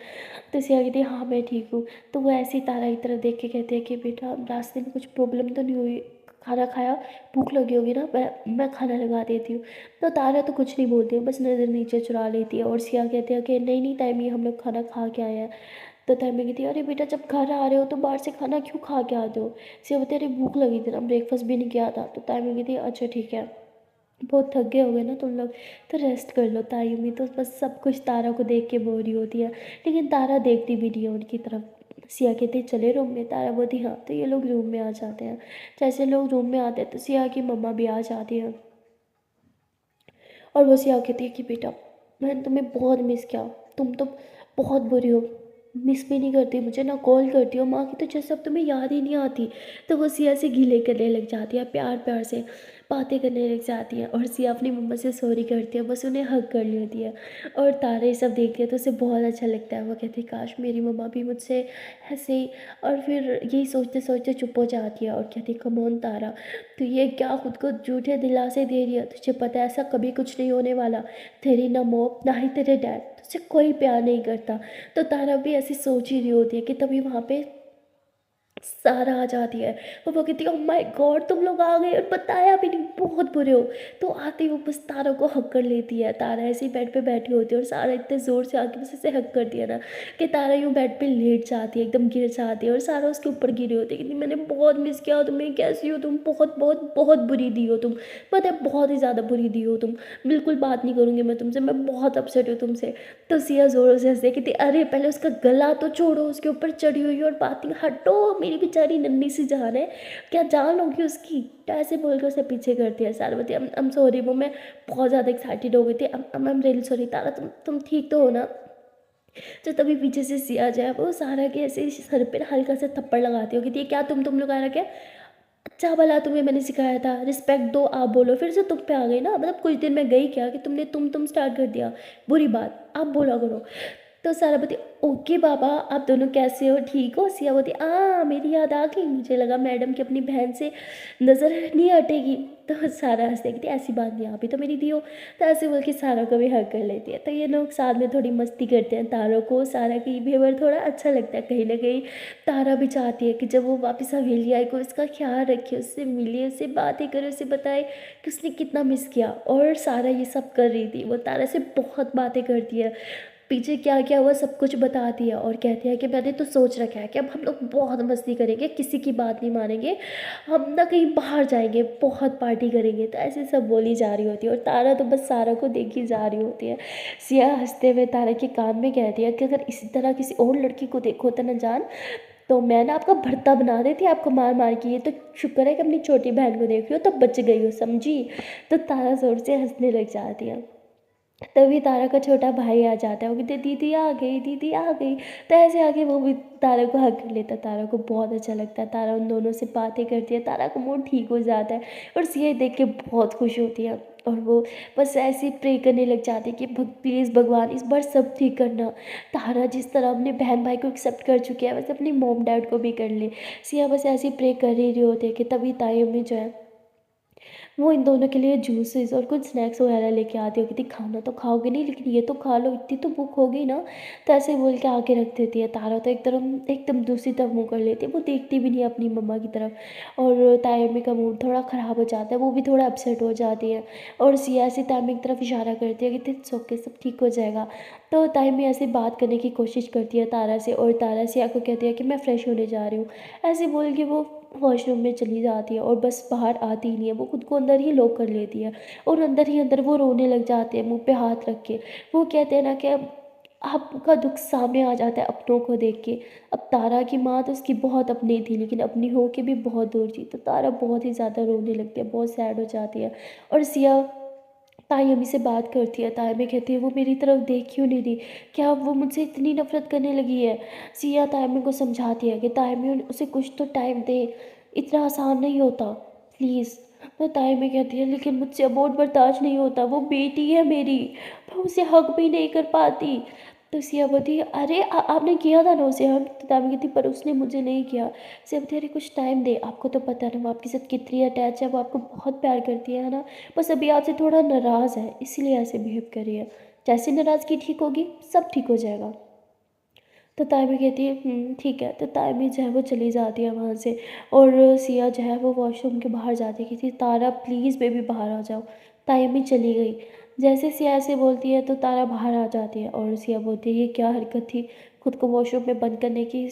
Speaker 1: तो सिया कहती है हाँ मैं ठीक हूँ। तो वो ऐसे ही तारा की तरफ देख के कहती है कि बेटा रास्ते में कुछ प्रॉब्लम तो नहीं हुई? खाना खाया? भूख लगी होगी ना, मैं खाना लगा देती हूँ। तो तारा तो कुछ नहीं बोलती है, बस नज़र नीचे चुरा लेती है। और सिया कहते हैं कि नहीं नहीं तायमी हम लोग खाना खा के आए हैं। तो तायमी कहती है अरे बेटा जब घर आ रहे हो तो बाहर से खाना क्यों खा के आते हो? सिया बोलते अरे भूख लगी थी ना, ब्रेकफास्ट भी नहीं किया था। तो तायमी कहती है अच्छा ठीक है, बहुत थक गए होगे ना तुम लोग, तो रेस्ट कर लो। तायमी तो बस सब कुछ तारा को देख के बोर ही होती है, लेकिन तारा देखती भी नहीं है उनकी तरफ। सिया कहते चले रूम में? तारा बोलती हाँ। तो ये लोग रूम में आ जाते हैं। जैसे लोग रूम में आते हैं तो सिया की मम्मा भी आ जाती है, और वो सिया कहती है कि बेटा मैंने तुम्हें बहुत मिस किया, तुम तो बहुत बुरी हो, मिस भी नहीं करती मुझे, ना कॉल करती हो, माँ की तो जैसे अब तुम्हें याद ही नहीं आती। तो वो सिया से गीले करने लग जाती है, प्यार प्यार से बातें करने लग जाती है, और सिया अपनी मम्मा से सॉरी करती है, बस उन्हें हग कर लेती है। और तारा ये सब देखती है तो उसे बहुत अच्छा लगता है, वो कहती है काश मेरी मम्मा भी मुझसे ऐसे ही। और फिर यही सोचते सोचते चुप हो जाती है और कहती कमोन तारा, तो ये क्या खुद को झूठे दिलासे दे रही है? तुझे पता है ऐसा कभी कुछ नहीं होने वाला, तेरी ना मॉम ना ही तेरे डैड तुझसे कोई प्यार नहीं करता। तो तारा भी ऐसी सोच ही रही होती है कि तभी वहाँ पे सारा आ जाती है, और वो कहती है ओह माय गॉड तुम लोग आ गए और बताया भी नहीं, बहुत बुरे हो। तो आते ही वो बस तारा को हक कर लेती है। तारा ऐसे ही बेड पे बैठी होती है, और सारा इतने ज़ोर से आके बस ऐसे हक कर दिया ना कि तारा यूँ बेड पे लेट जाती है, एकदम गिर जाती है, और सारा उसके ऊपर गिरी होती है कि मैंने बहुत मिस किया तुम्हें, कैसी हो तुम, बहुत बहुत बहुत बुरी दी हो तुम, पता है बहुत ही ज़्यादा बुरी दी हो तुम, बिल्कुल बात नहीं करूँगी मैं तुमसे, मैं बहुत अपसेट हूँ तुमसे। तो सिया ज़ोरों से हंसते कहती अरे पहले उसका गला तो छोड़ो, उसके ऊपर चढ़ी हुई है और बात नहीं, हटो मेरी बेचारी नन्ही सी जान है, क्या जान होगी उसकी? तो ऐसे बोल के उसे पीछे करती है। सारवती आई एम सॉरी वो मैं बहुत ज़्यादा एक्साइटेड हो गई थी, आई एम रियली सॉरी। तारा तुम ठीक तो हो ना? तो तभी पीछे से सिया जाए वो सारा के ऐसे सर पे हल्का सा थप्पड़ लगाती होगी, ये क्या तुम लोग आ रहा क्या? अच्छा भला तुम्हें मैंने सिखाया था रिस्पेक्ट दो, आप बोलो, फिर से तुम पे आ गई ना, मतलब कुछ दिन में गई क्या कि तुमने तुम स्टार्ट कर दिया, बुरी बात आप बोला करो। तो सारा बोलती ओके बाबा आप दोनों कैसे हो, ठीक हो? सिया बोलती मेरी याद आ गई, मुझे लगा मैडम की अपनी बहन से नज़र नहीं हटेगी। तो सारा हंस देखती ऐसी बात नहीं, आप ही तो मेरी दी हो। तो ऐसे बोल के सारा को भी हक कर लेती है। तो ये लोग साथ में थोड़ी मस्ती करते हैं, तारों को सारा की बिहेवियर थोड़ा अच्छा लगता है कहीं ना कहीं। तारा भी चाहती है कि जब वो वापस हवेली आए को इसका ख्याल रखे, उससे मिले, उससे बातें करे, उसे बताए कि उसने कितना मिस किया। और सारा ये सब कर रही थी, वो तारा से बहुत बातें करती है, पीछे क्या क्या हुआ सब कुछ बताती है और कहती है कि मैंने तो सोच रखा है कि अब हम लोग बहुत मस्ती करेंगे, किसी की बात नहीं मानेंगे, हम ना कहीं बाहर जाएंगे, बहुत पार्टी करेंगे। तो ऐसे सब बोली जा रही होती है और तारा तो बस सारा को देखी जा रही होती है। सिया हंसते हुए तारा के कान में कहती है कि अगर इसी तरह किसी और लड़की को देखो तो ना जान, तो मैं ना आपका भरता बना देती आपको मार मार के। ये तो शुक्र है कि अपनी छोटी बहन को देख रही हो, तब बच गई हो, समझी। तो तारा जोर से हंसने लग जाती है। तभी तारा का छोटा भाई आ जाता है, वो कहते दीदी आ गई, दीदी आ गई। तो ऐसे आके वो भी तारा को हक कर लेता है। तारा को बहुत अच्छा लगता है, तारा उन दोनों से बातें करती है, तारा का मूड ठीक हो जाता है और सिया देख के बहुत खुश होती है। और वो बस ऐसे ही प्रे करने लग जाती है कि प्लीज़ भगवान इस बार सब ठीक करना। तारा जिस तरह अपने बहन भाई को एक्सेप्ट कर चुकी है वैसे अपनी मॉम डैड को भी कर ले। सिया बस ऐसे ही प्रे कर ही रही होती है कि तभी ताई में जो है वो इन दोनों के लिए जूसेस और कुछ स्नैक्स वगैरह लेके आती हो, कहती खाना तो खाओगे नहीं लेकिन ये तो खा लो, इतनी तो भूख हो गई ना। तो ऐसे बोल के आके रख देती है। तारा तो एकदम दूसरी तरफ मुँह कर लेती है, वो देखती भी नहीं है अपनी मम्मा की तरफ। और तायमी का मूड थोड़ा ख़राब हो जाता है, वो भी थोड़ा अपसेट हो जाती है और सिया से तायमी की तरफ इशारा करती है कि इट्स ओके, सब ठीक हो जाएगा। तो तायमी ऐसे बात करने की कोशिश करती है तारा से और तारा सिया को कहती है कि मैं फ़्रेश होने जा रही हूँ। ऐसे बोल के वो वॉशरूम में चली जाती है और बस बाहर आती ही नहीं है, वो खुद को अंदर ही लॉक कर लेती है और अंदर ही अंदर वो रोने लग जाती है मुंह पे हाथ रख के। वो कहते हैं ना कि अब आपका दुख सामने आ जाता है अपनों को देख के। अब तारा की माँ तो उसकी बहुत अपनी थी लेकिन अपनी हो के भी बहुत दूर थी, तो तारा बहुत ही ज़्यादा रोने लगती है, बहुत सैड हो जाती है। और सिया ताई अम्मी से बात करती है, ताई अम्मी कहती है वो मेरी तरफ देख क्यों नहीं रही, क्या वो मुझसे इतनी नफरत करने लगी है। सिया ताई अम्मी को समझाती है कि ताई अम्मी उसे कुछ तो टाइम दे, इतना आसान नहीं होता, प्लीज़। तो ताई अम्मी कहती है लेकिन मुझसे अबॉर्ट बर्दाश्त नहीं होता, वो बेटी है मेरी, मैं उसे हक भी नहीं कर पाती। तो सिया बोलती है अरे आपने किया था ना उसे हक। तो ताई अम्मी कहती पर उसने मुझे नहीं किया। सिया बोलती अरे कुछ टाइम दे, आपको तो पता है ना वो आपके साथ कितनी अटैच है, वो आपको बहुत प्यार करती है ना। बस अभी आपसे थोड़ा नाराज़ है इसीलिए ऐसे बिहेव कर रही है, जैसे नाराज़गी ठीक होगी सब ठीक हो जाएगा। तो तायमी कहती है ठीक है। तो तायमी जो है वो चली जाती है वहाँ से और सिया जो है वो वॉशरूम के बाहर जाती है, कहती है तारा प्लीज़ बेबी बाहर आ जाओ। तायमी चली गई। जैसे सिया ऐसे बोलती है तो तारा बाहर आ जाती है और सिया बोलती है ये क्या हरकत थी खुद को वॉशरूम में बंद करने की।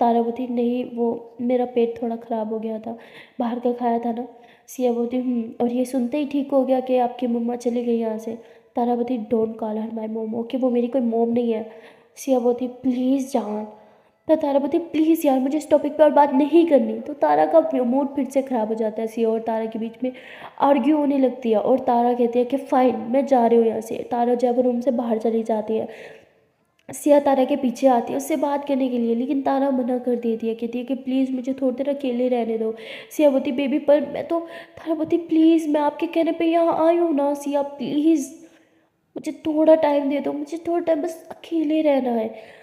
Speaker 1: तारा बोलती है नहीं वो मेरा पेट थोड़ा ख़राब हो गया था, बाहर का खाया था ना। सिया बोलती और ये सुनते ही ठीक हो गया कि आपकी मम्मा चली गई यहाँ से। तारा बोलती डोंट कॉल हर माई मोम, ओके वो मेरी कोई मोम नहीं है। सिया बोलती प्लीज़ जान। तो तारा बोलती प्लीज़ यार मुझे इस टॉपिक पे और बात नहीं करनी। तो तारा का मूड फिर से ख़राब हो जाता है, सिया और तारा के बीच में आर्ग्यू होने लगती है और तारा कहती है कि फ़ाइन मैं जा रही हूँ यहाँ से। तारा जब रूम से बाहर चली जाती है, सिया तारा के पीछे आती है उससे बात करने के लिए, लेकिन तारा मना कर देती है, कहती है कि प्लीज़ मुझे थोड़ी देर अकेले रहने दो। सिया बोलती बेबी पर मैं तो, तारा बोलती प्लीज़ मैं आपके कहने पे यहाँ आई हूँ ना सिया, प्लीज़ मुझे थोड़ा टाइम दे दो, मुझे थोड़ा टाइम बस अकेले रहना है।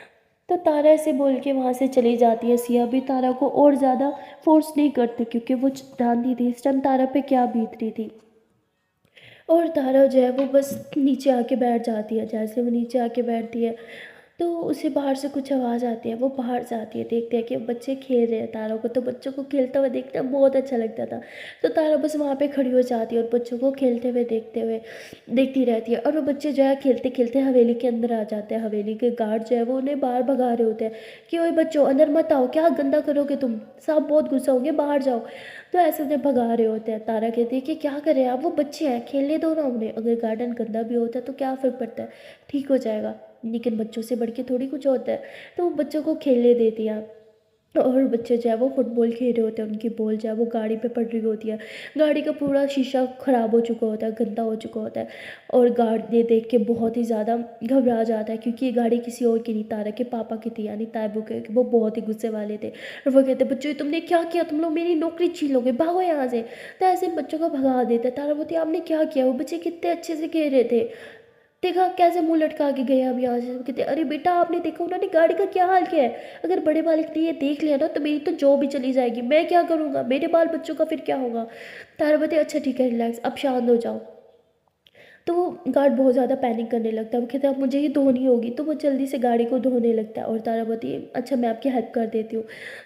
Speaker 1: तो तारा ऐसे बोल के वहाँ से चली जाती है। सिया भी तारा को और ज़्यादा फोर्स नहीं करती क्योंकि वो जानती थी इस टाइम तारा पे क्या बीत रही थी। और तारा जो है वो बस नीचे आके बैठ जाती है। जैसे वो नीचे आके बैठती है तो उसे बाहर से कुछ आवाज़ आती है, वो बाहर से आती है, देखते हैं कि बच्चे खेल रहे हैं। तारा को तो बच्चों को खेलते हुए देखना बहुत अच्छा लगता था, तो तारा बस वहाँ पे खड़ी हो जाती है और बच्चों को खेलते हुए देखते हुए देखती रहती है। और वो बच्चे जो है खेलते खेलते हवेली के अंदर आ जाते हैं। हवेली के गार्ड जो है वो उन्हें बाहर भगा रहे होते हैं कि ओए बच्चों अंदर मत आओ, क्या गंदा करोगे तुम, सब बहुत गुस्सा होंगे, बाहर जाओ। तो ऐसे उन्हें भगा रहे होते हैं। तारा कहती है कि क्या करें आप, वो बच्चे हैं, खेलने दो ना उन्हें, अगर गार्डन गंदा भी होता है तो क्या फ़र्क पड़ता है, ठीक हो जाएगा, लेकिन बच्चों से बढ़ के थोड़ी कुछ होता है। तो वो बच्चों को खेलने देती है और बच्चे जो है वो फुटबॉल खेल रहे होते हैं, उनकी बॉल जो है वो गाड़ी पे पड़ रही होती है। गाड़ी का पूरा शीशा ख़राब हो चुका होता है, गंदा हो चुका होता है और गार्ड ये देख के बहुत ही ज़्यादा घबरा जाता है क्योंकि ये गाड़ी किसी और की नहीं, तारा के पापा की थी, यानी ताइबू के। वो बहुत ही गुस्से वाले थे और वो कहते बच्चों ये तुमने क्या किया, तुम लोग मेरी नौकरी छीन लोगे, भागो यहाँ से। तो ऐसे बच्चों को भगा देते। तारा बोलती आपने क्या किया, वो बच्चे कितने अच्छे से खेल रहे थे, देखा कैसे मुंह लटका के गए अब यहाँ से। कहते अरे बेटा आपने देखा उन्होंने गाड़ी का क्या हाल किया है, अगर बड़े मालिक ने ये देख लिया ना तो मेरी तो जॉब भी चली जाएगी, मैं क्या करूँगा, मेरे बाल बच्चों का फिर क्या होगा। तारा बताए अच्छा ठीक है रिलैक्स, अब शांत हो जाओ। तो वो गार्ड बहुत ज़्यादा पैनिक करने लगता है। वो कहता है अब मुझे ही धोनी होगी, तो वो जल्दी से गाड़ी को धोने लगता है और तारा बोलती है अच्छा मैं आपकी हेल्प कर देती हूँ।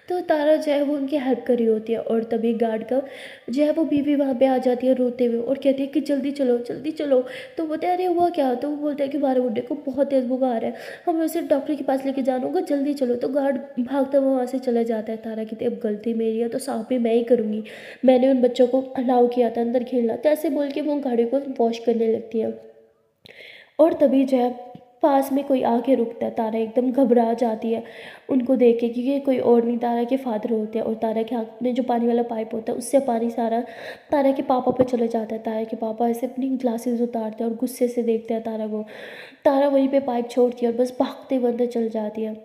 Speaker 1: तो तारा जो है वो उनकी हेल्प कर रही होती है और तभी गार्ड का जो है वो बीवी वहाँ पे आ जाती है रोते हुए और कहती है कि जल्दी चलो जल्दी चलो। तो बोलते हैं अरे हुआ क्या? तो वो बोलते हैं कि हमारे बुड्ढे को बहुत तेज़ बुखार है, हमें उसे डॉक्टर के पास लेके जाना होगा, जल्दी चलो। तो गार्ड भागता हुआ वहाँ से चला जाता है। तारा कहती है अब गलती मेरी है तो साफ भी मैं ही करूँगी, मैंने उन बच्चों को अलाउ किया था अंदर खेलना। तो ऐसे बोल के वो गाड़ी को वॉश करने लगती है और तभी जो है पास में कोई आके रुकता है। तारा एकदम घबरा जाती है उनको देख के, क्योंकि कोई और नहीं तारा के फादर होते हैं और तारा के हाथ में जो पानी वाला पाइप होता है उससे पानी सारा तारा के पापा पे चले जाता है। तारा के पापा ऐसे अपनी ग्लासेस उतारते हैं और गुस्से से देखते हैं तारा को। तारा वहीं पे पाइप छोड़ती है और बस भागते हुए अंदर चल जाती है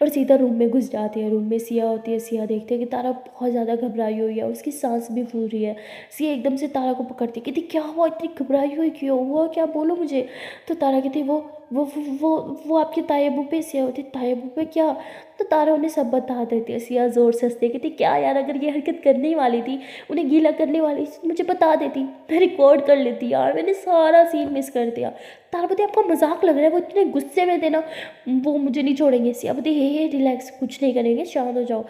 Speaker 1: और सीधा रूम में घुस जाती है। रूम में सिया होती है। सिया देखती है कि तारा बहुत ज़्यादा घबराई हुई है, उसकी सांस भी फूल रही है। सिया एकदम से तारा को पकड़ती है, कहती क्या हुआ, इतनी घबराई हुई क्यों, हुआ क्या, बोलो मुझे। तो तारा कहती वो आपके तायबू पे। सिया होती तायबू पे क्या? तो तारा उन्हें सब बता देती है। सिया ज़ोर से हंसती है, कहती क्या यार, अगर ये हरकत करने ही वाली थी, उन्हें गीला करने वाली थी, मुझे बता देती, मैं रिकॉर्ड कर लेती यार, मैंने सारा सीन मिस कर दिया। तारापति आपको मजाक लग रहा है, वो इतने गुस्से में थे ना, वो मुझे नहीं छोड़ेंगे। सियापति हे रिलैक्स, कुछ नहीं करेंगे, शांत हो जाओ।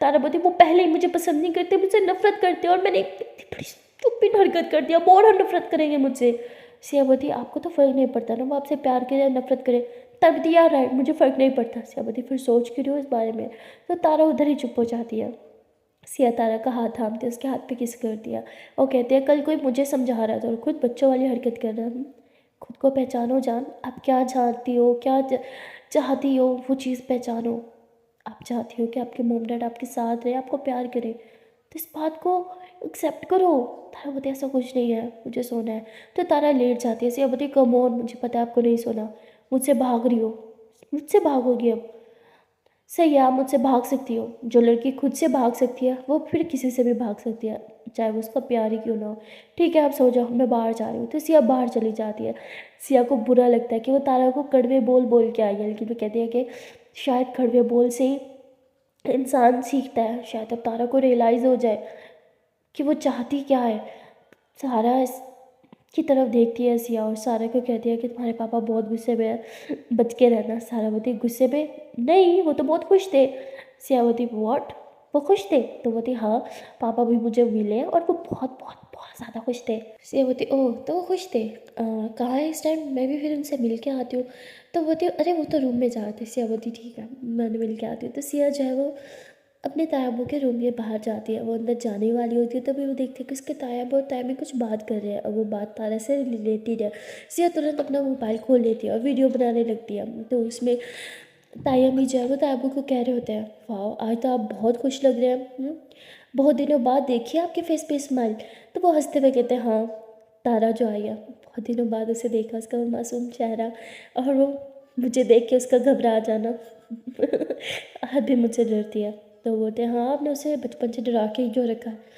Speaker 1: तारापति वो पहले ही मुझे पसंद नहीं करते, मुझसे नफरत करते और मैंने इतनी बड़ी स्टूपिड हरकत कर दिया, और नफरत करेंगे मुझसे। सियापति आपको तो फ़र्क नहीं पड़ता ना वो आपसे प्यार करे या नफरत करे। तब दिया राइट, मुझे फ़र्क नहीं पड़ता। सियापति फिर सोच क्यों रही हो इस बारे में? तो तारा उधर ही चुप हो जाती है। सिया तारा का हाथ थामते उसके हाथ पे किस कर दिया और कहते हैं कल कोई मुझे समझा रहा था और खुद बच्चों वाली हरकत कर रहा है। खुद को पहचानो जान, आप क्या चाहती हो, क्या चाहती हो वो चीज़ पहचानो। आप चाहती हो कि आपके मॉम डैड आपके साथ रहे, आपको प्यार करें, तो इस बात को एक्सेप्ट करो। तारा बोलती ऐसा कुछ नहीं है, मुझे सोना है। तो तारा लेट जाती है। सिया बोलती कम ऑन, मुझे पता है आपको नहीं सोना, मुझसे भाग रही हो, मुझसे भागोगी अब। सही है, आप मुझसे भाग सकती हो। जो लड़की खुद से भाग सकती है वो फिर किसी से भी भाग सकती है, चाहे वो उसका प्यार ही क्यों ना हो। ठीक है आप सो जाओ, मैं बाहर जा रही हूँ। तो सिया बाहर चली जाती है। सिया को बुरा लगता है कि वो तारा को कड़वे बोल बोल के आई है, लेकिन वो कहती है कि शायद कड़वे बोल से ही इंसान सीखता है, शायद अब तारा को रियलाइज़ हो जाए कि वो चाहती क्या है। सारा की तरफ देखती है सिया और सारा को कहती है कि तुम्हारे पापा बहुत गुस्से में है, बच के रहना। सारा बोलती गुस्से में नहीं, वो तो बहुत खुश थे। सिया बोलती व्हाट, वो खुश थे? तो बोलती हाँ, पापा भी मुझे मिले और वो बहुत बहुत बहुत ज़्यादा खुश थे। सिया बोलती ओह तो वो खुश थे, कहाँ है इस टाइम, मैं भी फिर उनसे मिल के आती हूँ। तो बोलती अरे वो तो रूम में जा रहे थे। सिया बोलती ठीक है मैं मिल के आती हूँ। तो सिया जो है वो अपने तायाबो के रूम में बाहर जाती है। वो अंदर जाने वाली होती है तभी वो देखती है कि उसके तायाबो और ताया में कुछ बात कर रहे हैं और वो बात तारा से रिलेटेड है। सिया तुरंत अपना मोबाइल खोल लेती है और वीडियो बनाने लगती है। तो उसमें ताया भी जो है वो तायाबो को कह रहे होते हैं वाह आज तो आप बहुत खुश लग रहे हैं, बहुत दिनों बाद देखिए आपके फेस पे स्माइल। तो वो हंसते हुए कहते हैं हाँ, तारा जो आई है, बहुत दिनों बाद उसे देखा, उसका वो मासूम चेहरा और वो मुझे देख के उसका घबरा जाना आज भी मुझसे डरती है। तो बोलते हैं हाँ आपने उसे बचपन से डरा के ही क्यों रखा है।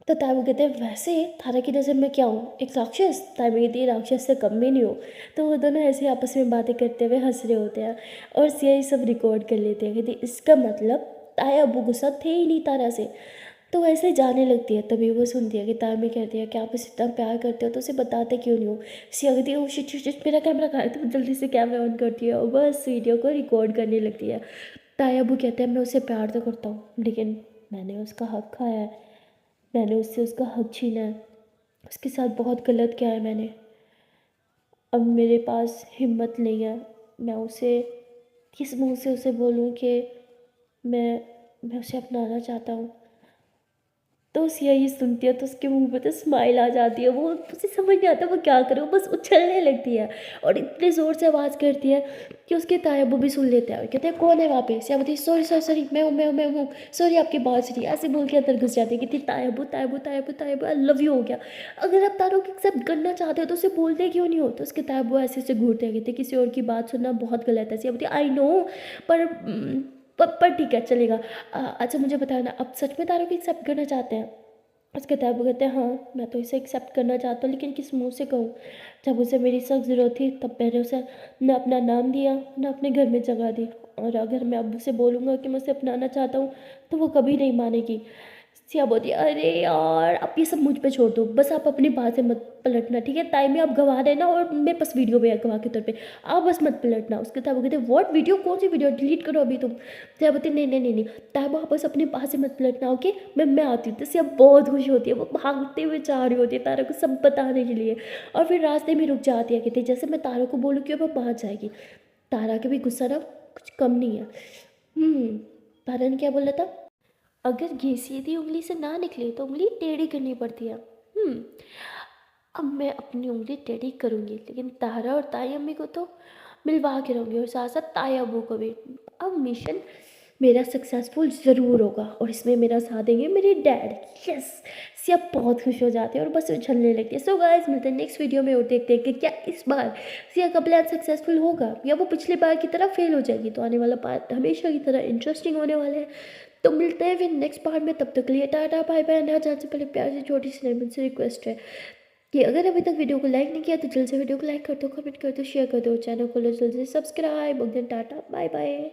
Speaker 1: तो ताइबू कहते हैं वैसे तारा की नज़र में क्या हूँ, एक राक्षस? ताइबू कहती है राक्षस से कम भी नहीं हो। तो वो दोनों ऐसे आपस में बातें करते हुए हंस रहे होते हैं और सिया ये सब रिकॉर्ड कर लेते हैं। कहती इसका मतलब ताया अबू गुस्सा थे ही नहीं तारा से। तो वैसे जाने लगती है। तभी वो सुनती है कि ताया में कहती है कि आप इसे इतना प्यार करते हो तो उसे बताते क्यों नहीं हो। सिया कहती है ओ शिट शिट शिट, मेरा कैमरा कहाँ है। तो जल्दी से कैमरा ऑन करती है और बस वीडियो को रिकॉर्ड करने लगती है। ताया अबू कहते हैं मैं उसे प्यार तो करता हूँ लेकिन मैंने उसका हक खाया है, मैंने उससे उसका हक छीना है, उसके साथ बहुत गलत किया है मैंने। अब मेरे पास हिम्मत नहीं है, मैं उसे किस मुंह से उसे बोलूँ कि मैं मैं उसे अपनाना चाहता हूँ। तो सिया ये सुनती है तो उसके मुंह पे तो स्माइल आ जाती है। वो उसे समझ नहीं आता वो क्या करे, वो बस उछलने लगती है और इतने ज़ोर से आवाज़ करती है कि उसके तायाबू भी सुन लेते हैं और कहते हैं कौन है वहाँ पे। सिया बोलती सॉरी सॉरी सॉरी, मैं हूँ सॉरी आपकी बात सुनी, ऐसे बोल के अंदर घुस जाती है। कहती तायाबू तायाबू तायाबू तायाबू आई लव यू हो गया, अगर आप तारों को एक्सेप्ट करना चाहते हो तो उसे बोलते क्यों नहीं हो। तो उसके तायाबू ऐसे ऐसे घूरते हैं, कहते किसी और की बात सुनना बहुत गलत है। सिया बोलती आई नो, पर पर ठीक है चलेगा। अच्छा मुझे बताया ना, आप सच में तारों को एक्सेप्ट करना चाहते हैं। उसके ताबू कहते हैं हाँ मैं तो इसे एक्सेप्ट करना चाहता हूँ लेकिन किस मुंह से कहूँ। जब उसे मेरी सख्त ज़रूरत थी तब मैंने उसे न अपना नाम दिया न अपने घर में जगह दी, और अगर मैं अब उसे बोलूँगा कि मैं उसे अपनाना चाहता हूँ तो वो कभी नहीं मानेगी। सिया बोलती है अरे यार आप ये सब मुझ पे छोड़ दो, बस आप अपनी बात से मत पलटना, ठीक है, टाइम में आप गवा देना और मेरे पास वीडियो में है गवाह के तौर पे, आप बस मत पलटना। उसके तब वो कहते व्हाट वीडियो, कौन सी वीडियो, डिलीट करो अभी तुम। सिया बोलती नहीं नहीं नहीं नहीं, तब आप बस अपनी बात से मत पलटना, ओके मैं आती हूँ। तो सिया बहुत खुश होती है, वो भागते हुए जा रही होती है तारा को सब बताने के लिए, और फिर रास्ते में रुक जाती है, कहती है जैसे मैं तारा को बोलूँ कि वो पहुँच जाएगी। तारा के भी गुस्सा ना कुछ कम नहीं है। तारा ने क्या बोला था, अगर घी सीधी उंगली से ना निकले तो उंगली टेढ़ी करनी पड़ती है। अब मैं अपनी उंगली टेढ़ी करूँगी, लेकिन तारा और ताई अम्मी को तो मिलवा के रहूँगी, और साथ साथ ताई अब्बू को भी। अब मिशन मेरा सक्सेसफुल ज़रूर होगा, और इसमें मेरा साथ देंगे मेरे डैड। यस, सिया बहुत खुश हो जाते हैं और बस उछलने लगती है। सो गाइस, मिलते हैं नेक्स्ट वीडियो में और देखते हैं कि क्या इस बार सिया का प्लान सक्सेसफुल होगा या वो पिछली बार की तरह फेल हो जाएगी। तो आने वाला पार्ट हमेशा की तरह इंटरेस्टिंग होने वाला है। तो मिलते हैं फिर नेक्स्ट पार्ट में, तब तक के लिए टाटा बाय बाय। ना जाने से पहले प्यार से छोटी सी नरम से रिक्वेस्ट है कि अगर अभी तक वीडियो को लाइक नहीं किया तो जल्द से वीडियो को लाइक कर दो, कमेंट कर दो, शेयर कर दो, चैनल को जल्दी से सब्सक्राइब। Tata bye bye.